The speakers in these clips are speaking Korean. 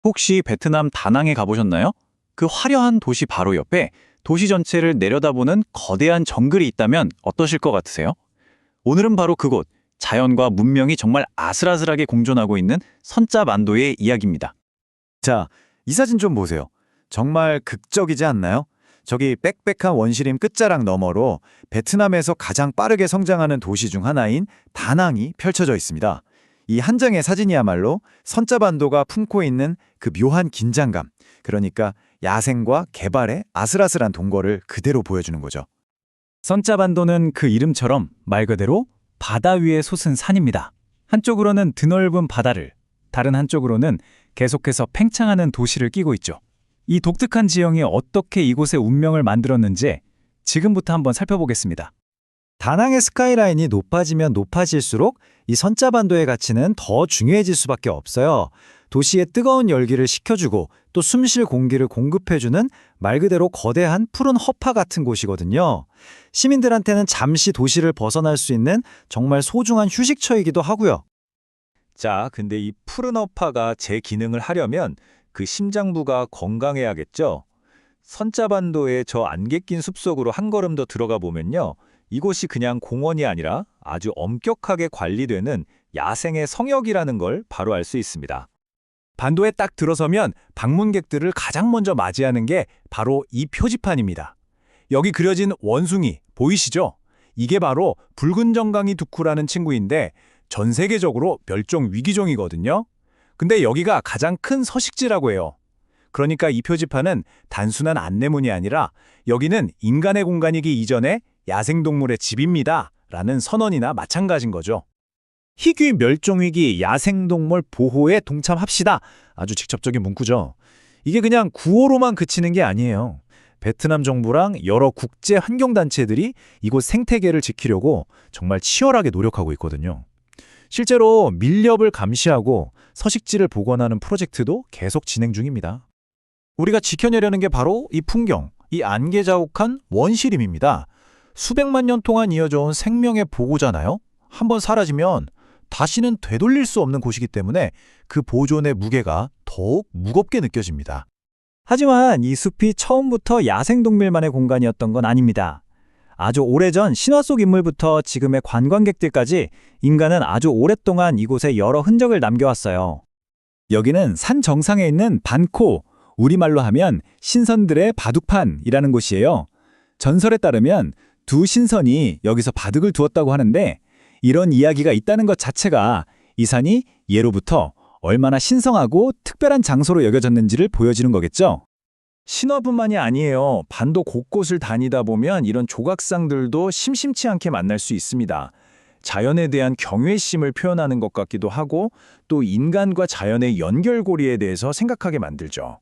혹시 베트남 다낭에 가보셨나요? 그 화려한 도시 바로 옆에 도시 전체를 내려다보는 거대한 정글이 있다면 어떠실 것 같으세요? 오늘은 바로 그곳, 자연과 문명이 정말 아슬아슬하게 공존하고 있는 선짜반도의 이야기입니다. 자, 이 사진 좀 보세요. 정말 극적이지 않나요? 저기 빽빽한 원시림 끝자락 너머로 베트남에서 가장 빠르게 성장하는 도시 중 하나인 다낭이 펼쳐져 있습니다. 이 한 장의 사진이야말로 선짜반도가 품고 있는 그 묘한 긴장감, 그러니까 야생과 개발의 아슬아슬한 동거를 그대로 보여주는 거죠. 선짜반도는 그 이름처럼 말 그대로 바다 위에 솟은 산입니다. 한쪽으로는 드넓은 바다를, 다른 한쪽으로는 계속해서 팽창하는 도시를 끼고 있죠. 이 독특한 지형이 어떻게 이곳의 운명을 만들었는지 지금부터 한번 살펴보겠습니다. 다낭의 스카이라인이 높아지면 높아질수록 이 선짜반도의 가치는 더 중요해질 수밖에 없어요. 도시의 뜨거운 열기를 식혀주고 또 숨쉴 공기를 공급해주는 말 그대로 거대한 푸른 허파 같은 곳이거든요. 시민들한테는 잠시 도시를 벗어날 수 있는 정말 소중한 휴식처이기도 하고요. 자, 근데 이 푸른 허파가 제 기능을 하려면 그 심장부가 건강해야겠죠? 선짜반도의 저 안개 낀 숲속으로 한 걸음 더 들어가 보면요. 이곳이 그냥 공원이 아니라 아주 엄격하게 관리되는 야생의 성역이라는 걸 바로 알 수 있습니다. 반도에 딱 들어서면 방문객들을 가장 먼저 맞이하는 게 바로 이 표지판입니다. 여기 그려진 원숭이 보이시죠? 이게 바로 붉은 정강이 두쿠라는 친구인데 전 세계적으로 멸종 위기종이거든요. 근데 여기가 가장 큰 서식지라고 해요. 그러니까 이 표지판은 단순한 안내문이 아니라 여기는 인간의 공간이기 이전에 야생동물의 집입니다 라는 선언이나 마찬가지인 거죠. 희귀 멸종위기 야생동물 보호에 동참합시다. 아주 직접적인 문구죠. 이게 그냥 구호로만 그치는 게 아니에요. 베트남 정부랑 여러 국제 환경단체들이 이곳 생태계를 지키려고 정말 치열하게 노력하고 있거든요. 실제로 밀렵을 감시하고 서식지를 복원하는 프로젝트도 계속 진행 중입니다. 우리가 지켜내려는 게 바로 이 풍경, 이 안개 자욱한 원시림입니다. 수백만 년 동안 이어져 온 생명의 보고잖아요. 한번 사라지면 다시는 되돌릴 수 없는 곳이기 때문에 그 보존의 무게가 더욱 무겁게 느껴집니다. 하지만 이 숲이 처음부터 야생동물만의 공간이었던 건 아닙니다. 아주 오래전 신화 속 인물부터 지금의 관광객들까지 인간은 아주 오랫동안 이곳에 여러 흔적을 남겨왔어요. 여기는 산 정상에 있는 반코, 우리말로 하면 신선들의 바둑판이라는 곳이에요. 전설에 따르면 두 신선이 여기서 바둑을 두었다고 하는데 이런 이야기가 있다는 것 자체가 이 산이 예로부터 얼마나 신성하고 특별한 장소로 여겨졌는지를 보여주는 거겠죠. 신화뿐만이 아니에요. 반도 곳곳을 다니다 보면 이런 조각상들도 심심치 않게 만날 수 있습니다. 자연에 대한 경외심을 표현하는 것 같기도 하고 또 인간과 자연의 연결고리에 대해서 생각하게 만들죠.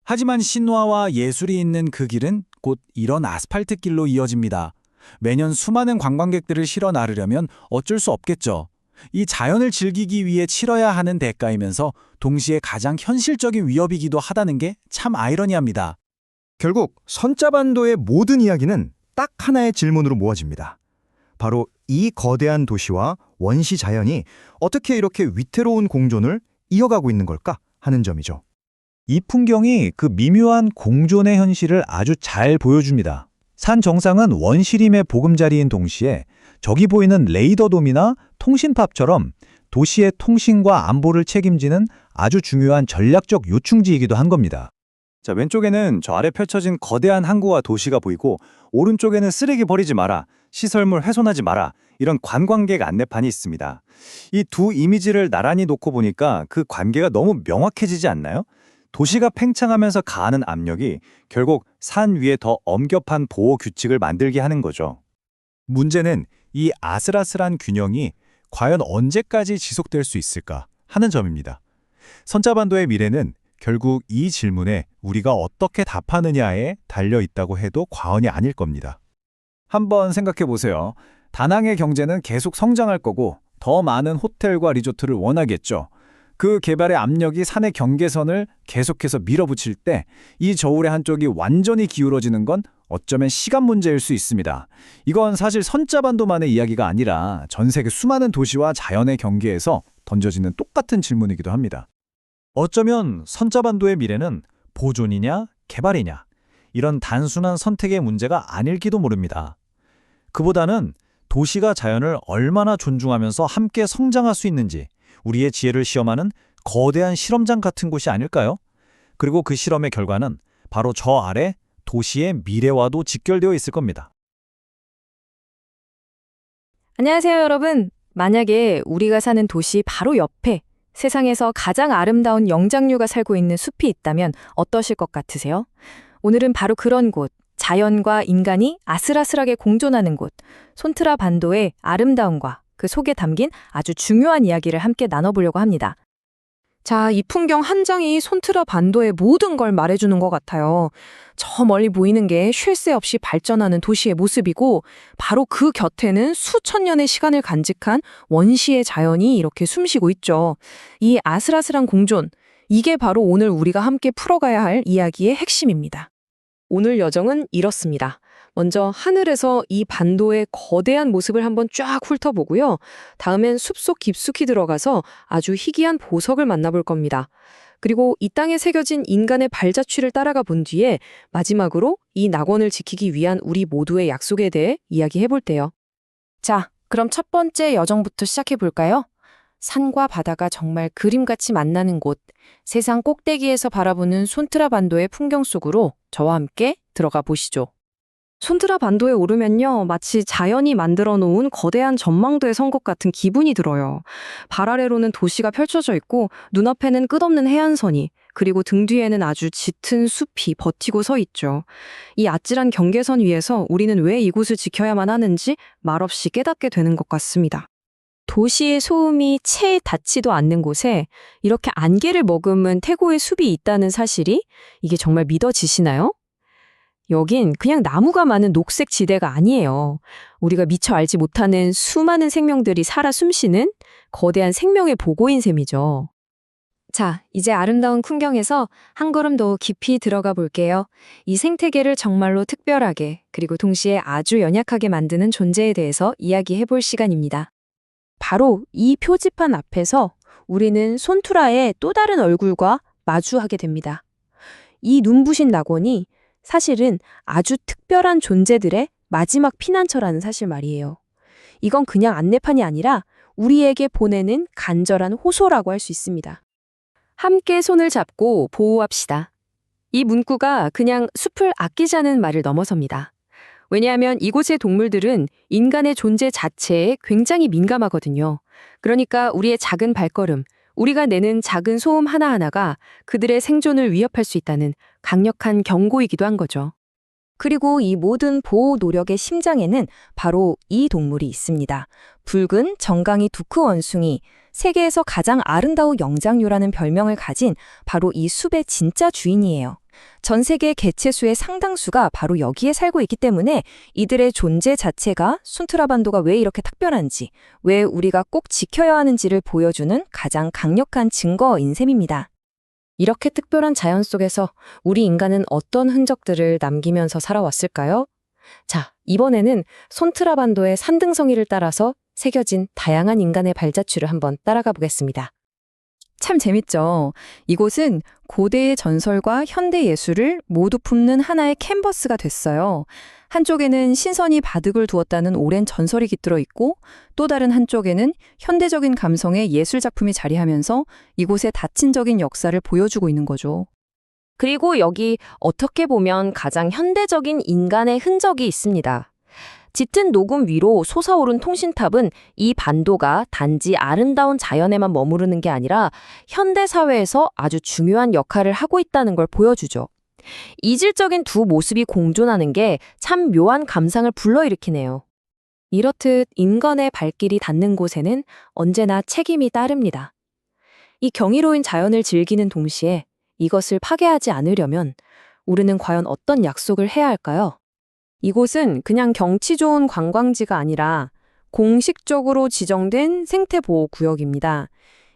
하지만 신화와 예술이 있는 그 길은 곧 이런 아스팔트 길로 이어집니다. 매년 수많은 관광객들을 실어 나르려면 어쩔 수 없겠죠. 이 자연을 즐기기 위해 치러야 하는 대가이면서 동시에 가장 현실적인 위협이기도 하다는 게 참 아이러니합니다. 결국 선짜반도의 모든 이야기는 딱 하나의 질문으로 모아집니다. 바로 이 거대한 도시와 원시 자연이 어떻게 이렇게 위태로운 공존을 이어가고 있는 걸까 하는 점이죠. 이 풍경이 그 미묘한 공존의 현실을 아주 잘 보여줍니다. 산 정상은 원시림의 보금자리인 동시에 저기 보이는 레이더돔이나 통신탑처럼 도시의 통신과 안보를 책임지는 아주 중요한 전략적 요충지이기도 한 겁니다. 자, 왼쪽에는 저 아래 펼쳐진 거대한 항구와 도시가 보이고 오른쪽에는 쓰레기 버리지 마라, 시설물 훼손하지 마라 이런 관광객 안내판이 있습니다. 이 두 이미지를 나란히 놓고 보니까 그 관계가 너무 명확해지지 않나요? 도시가 팽창하면서 가하는 압력이 결국 산 위에 더 엄격한 보호 규칙을 만들게 하는 거죠. 문제는 이 아슬아슬한 균형이 과연 언제까지 지속될 수 있을까 하는 점입니다. 선짜반도의 미래는 결국 이 질문에 우리가 어떻게 답하느냐에 달려 있다고 해도 과언이 아닐 겁니다. 한번 생각해 보세요. 다낭의 경제는 계속 성장할 거고 더 많은 호텔과 리조트를 원하겠죠. 그 개발의 압력이 산의 경계선을 계속해서 밀어붙일 때 이 저울의 한쪽이 완전히 기울어지는 건 어쩌면 시간 문제일 수 있습니다. 이건 사실 선짜반도만의 이야기가 아니라 전 세계 수많은 도시와 자연의 경계에서 던져지는 똑같은 질문이기도 합니다. 어쩌면 선자반도의 미래는 보존이냐 개발이냐 이런 단순한 선택의 문제가 아닐지도 모릅니다. 그보다는 도시가 자연을 얼마나 존중하면서 함께 성장할 수 있는지 우리의 지혜를 시험하는 거대한 실험장 같은 곳이 아닐까요? 그리고 그 실험의 결과는 바로 저 아래 도시의 미래와도 직결되어 있을 겁니다. 안녕하세요, 여러분. 만약에 우리가 사는 도시 바로 옆에 세상에서 가장 아름다운 영장류가 살고 있는 숲이 있다면 어떠실 것 같으세요? 오늘은 바로 그런 곳, 자연과 인간이 아슬아슬하게 공존하는 곳, 손트라 반도의 아름다움과 그 속에 담긴 아주 중요한 이야기를 함께 나눠보려고 합니다. 자, 이 풍경 한 장이 손트라 반도의 모든 걸 말해주는 것 같아요. 저 멀리 보이는 게 쉴 새 없이 발전하는 도시의 모습이고 바로 그 곁에는 수천 년의 시간을 간직한 원시의 자연이 이렇게 숨쉬고 있죠. 이 아슬아슬한 공존, 이게 바로 오늘 우리가 함께 풀어가야 할 이야기의 핵심입니다. 오늘 여정은 이렇습니다. 먼저 하늘에서 이 반도의 거대한 모습을 한번 쫙 훑어보고요. 다음엔 숲속 깊숙이 들어가서 아주 희귀한 보석을 만나볼 겁니다. 그리고 이 땅에 새겨진 인간의 발자취를 따라가 본 뒤에 마지막으로 이 낙원을 지키기 위한 우리 모두의 약속에 대해 이야기해볼 때요. 자, 그럼 첫 번째 여정부터 시작해볼까요? 산과 바다가 정말 그림같이 만나는 곳, 세상 꼭대기에서 바라보는 손트라 반도의 풍경 속으로 저와 함께 들어가 보시죠. 손트라 반도에 오르면요, 마치 자연이 만들어 놓은 거대한 전망대에 선 것 같은 기분이 들어요. 발 아래로는 도시가 펼쳐져 있고 눈앞에는 끝없는 해안선이, 그리고 등 뒤에는 아주 짙은 숲이 버티고 서 있죠. 이 아찔한 경계선 위에서 우리는 왜 이곳을 지켜야만 하는지 말없이 깨닫게 되는 것 같습니다. 도시의 소음이 채에 닿지도 않는 곳에 이렇게 안개를 머금은 태고의 숲이 있다는 사실이 이게 정말 믿어지시나요? 여긴 그냥 나무가 많은 녹색 지대가 아니에요. 우리가 미처 알지 못하는 수많은 생명들이 살아 숨쉬는 거대한 생명의 보고인 셈이죠. 자, 이제 아름다운 풍경에서 한 걸음 더 깊이 들어가 볼게요. 이 생태계를 정말로 특별하게 그리고 동시에 아주 연약하게 만드는 존재에 대해서 이야기해 볼 시간입니다. 바로 이 표지판 앞에서 우리는 손투라의 또 다른 얼굴과 마주하게 됩니다. 이 눈부신 낙원이 사실은 아주 특별한 존재들의 마지막 피난처라는 사실 말이에요. 이건 그냥 안내판이 아니라 우리에게 보내는 간절한 호소라고 할 수 있습니다. 함께 손을 잡고 보호합시다. 이 문구가 그냥 숲을 아끼자는 말을 넘어섭니다. 왜냐하면 이곳의 동물들은 인간의 존재 자체에 굉장히 민감하거든요. 그러니까 우리의 작은 발걸음, 우리가 내는 작은 소음 하나하나가 그들의 생존을 위협할 수 있다는 강력한 경고이기도 한 거죠. 그리고 이 모든 보호 노력의 심장에는 바로 이 동물이 있습니다. 붉은 정강이 두크 원숭이, 세계에서 가장 아름다운 영장류라는 별명을 가진 바로 이 숲의 진짜 주인이에요. 전 세계 개체수의 상당수가 바로 여기에 살고 있기 때문에 이들의 존재 자체가 손트라 반도가 왜 이렇게 특별한지, 왜 우리가 꼭 지켜야 하는지를 보여주는 가장 강력한 증거인 셈입니다. 이렇게 특별한 자연 속에서 우리 인간은 어떤 흔적들을 남기면서 살아왔을까요? 자, 이번에는 손트라 반도의 산등성이를 따라서 새겨진 다양한 인간의 발자취를 한번 따라가 보겠습니다. 참 재밌죠? 이곳은 고대의 전설과 현대 예술을 모두 품는 하나의 캔버스가 됐어요. 한쪽에는 신선이 바득을 두었다는 오랜 전설이 깃들어 있고 또 다른 한쪽에는 현대적인 감성의 예술 작품이 자리하면서 이곳의 다친적인 역사를 보여주고 있는 거죠. 그리고 여기 어떻게 보면 가장 현대적인 인간의 흔적이 있습니다. 짙은 녹음 위로 솟아오른 통신탑은 이 반도가 단지 아름다운 자연에만 머무르는 게 아니라 현대 사회에서 아주 중요한 역할을 하고 있다는 걸 보여주죠. 이질적인 두 모습이 공존하는 게 참 묘한 감상을 불러일으키네요. 이렇듯 인간의 발길이 닿는 곳에는 언제나 책임이 따릅니다. 이 경이로운 자연을 즐기는 동시에 이것을 파괴하지 않으려면 우리는 과연 어떤 약속을 해야 할까요? 이곳은 그냥 경치 좋은 관광지가 아니라 공식적으로 지정된 생태보호구역입니다.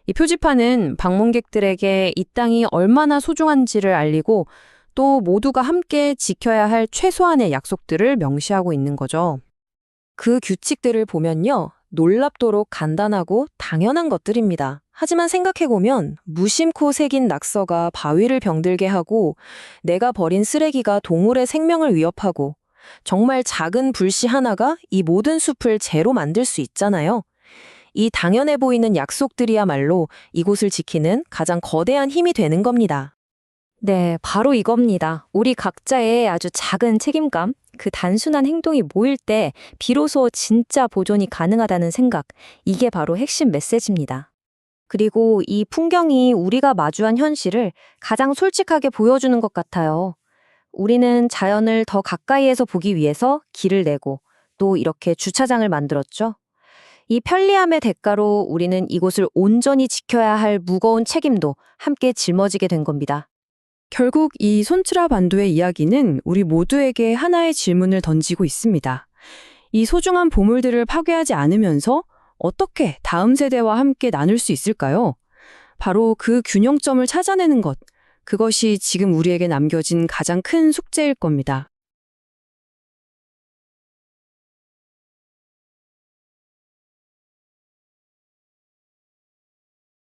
이 표지판은 방문객들에게 이 땅이 얼마나 소중한지를 알리고 또 모두가 함께 지켜야 할 최소한의 약속들을 명시하고 있는 거죠. 그 규칙들을 보면요, 놀랍도록 간단하고 당연한 것들입니다. 하지만 생각해보면 무심코 새긴 낙서가 바위를 병들게 하고 내가 버린 쓰레기가 동물의 생명을 위협하고 정말 작은 불씨 하나가 이 모든 숲을 재로 만들 수 있잖아요. 이 당연해 보이는 약속들이야말로 이곳을 지키는 가장 거대한 힘이 되는 겁니다. 네, 바로 이겁니다. 우리 각자의 아주 작은 책임감, 그 단순한 행동이 모일 때 비로소 진짜 보존이 가능하다는 생각, 이게 바로 핵심 메시지입니다. 그리고 이 풍경이 우리가 마주한 현실을 가장 솔직하게 보여주는 것 같아요. 우리는 자연을 더 가까이에서 보기 위해서 길을 내고 또 이렇게 주차장을 만들었죠. 이 편리함의 대가로 우리는 이곳을 온전히 지켜야 할 무거운 책임도 함께 짊어지게 된 겁니다. 결국 이 손트라 반도의 이야기는 우리 모두에게 하나의 질문을 던지고 있습니다. 이 소중한 보물들을 파괴하지 않으면서 어떻게 다음 세대와 함께 나눌 수 있을까요? 바로 그 균형점을 찾아내는 것, 그것이 지금 우리에게 남겨진 가장 큰 숙제일 겁니다.